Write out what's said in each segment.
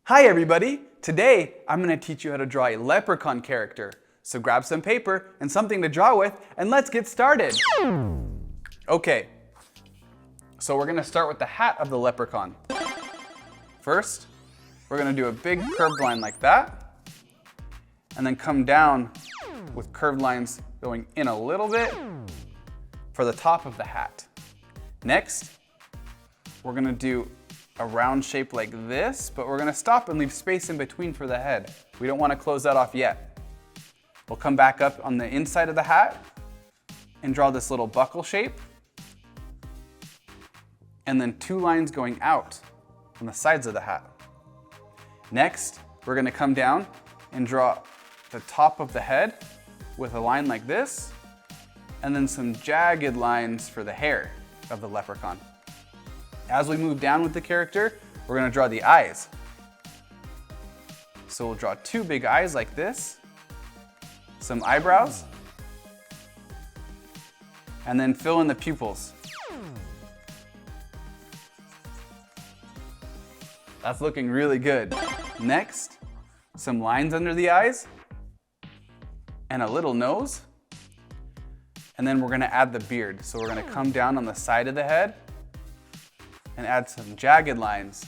Hi everybody! Today I'm going to teach you how to draw a leprechaun character. So grab some paper and something to draw with and let's get started. Okay, so we're going to start with the hat of the leprechaun. First, we're going to do a big curved line like that and then come down with curved lines going in a little bit for the top of the hat. Next, we're going to do a round shape like this, but we're gonna stop and leave space in between for the head. We don't wanna close that off yet. We'll come back up on the inside of the hat and draw this little buckle shape. And then two lines going out on the sides of the hat. Next, we're gonna come down and draw the top of the head with a line like this, and then some jagged lines for the hair of the leprechaun. As we move down with the character, we're going to draw the eyes. So we'll draw two big eyes like this, some eyebrows, and then fill in the pupils. That's looking really good. Next, some lines under the eyes, and a little nose. And then we're going to add the beard. So we're going to come down on the side of the head and add some jagged lines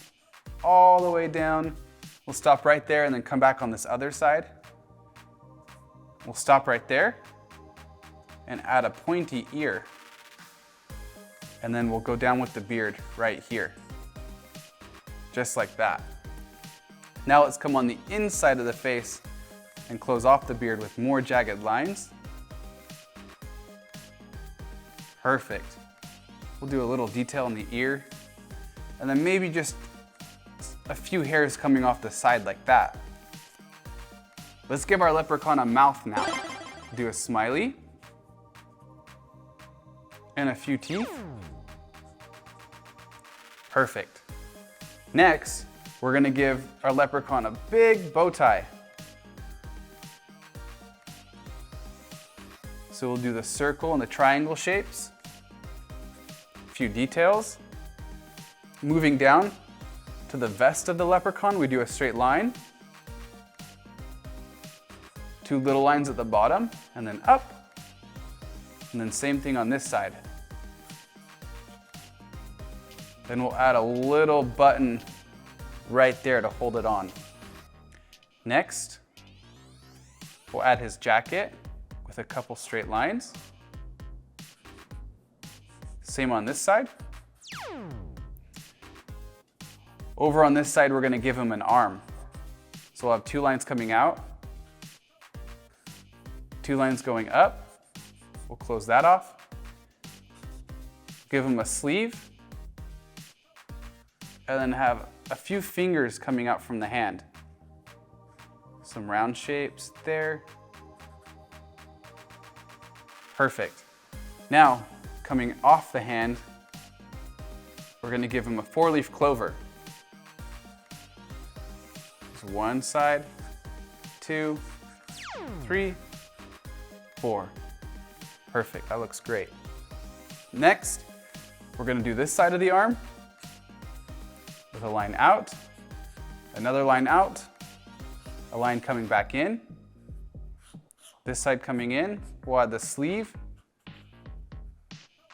all the way down. We'll stop right there and then come back on this other side. We'll stop right there and add a pointy ear. And then we'll go down with the beard right here, just like that. Now let's come on the inside of the face and close off the beard with more jagged lines. Perfect. We'll do a little detail in the ear. And then maybe just a few hairs coming off the side like that. Let's give our leprechaun a mouth now. Do a smiley and a few teeth. Perfect. Next, we're gonna give our leprechaun a big bow tie. So we'll do the circle and the triangle shapes. A few details. Moving down to the vest of the leprechaun, we do a straight line. Two little lines at the bottom, and then up. And then same thing on this side. Then we'll add a little button right there to hold it on. Next, we'll add his jacket with a couple straight lines. Same on this side. Over on this side, we're gonna give him an arm. So we'll have two lines coming out, two lines going up. We'll close that off. Give him a sleeve, and then have a few fingers coming out from the hand. Some round shapes there. Perfect. Now, coming off the hand, we're gonna give him a 4-leaf clover. One side, 2, 3, 4. Perfect, that looks great. Next, we're gonna do this side of the arm with a line out, another line out, a line coming back in, this side coming in, we'll add the sleeve,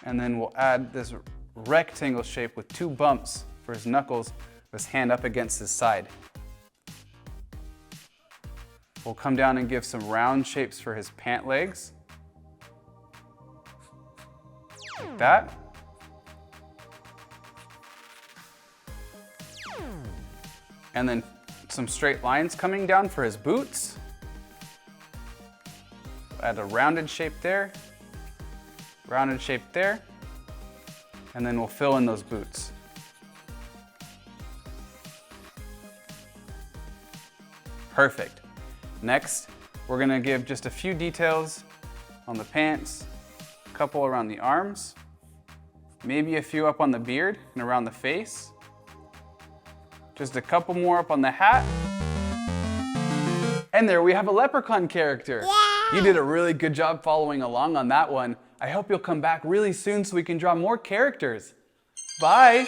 and then we'll add this rectangle shape with two bumps for his knuckles, with his hand up against his side. We'll come down and give some round shapes for his pant legs. Like that. And then some straight lines coming down for his boots. Add a rounded shape there, rounded shape there, and then we'll fill in those boots. Perfect. Next, we're gonna give just a few details on the pants, a couple around the arms, maybe a few up on the beard and around the face, just a couple more up on the hat. And there we have a leprechaun character. Yeah! You did a really good job following along on that one. I hope you'll come back really soon so we can draw more characters. Bye!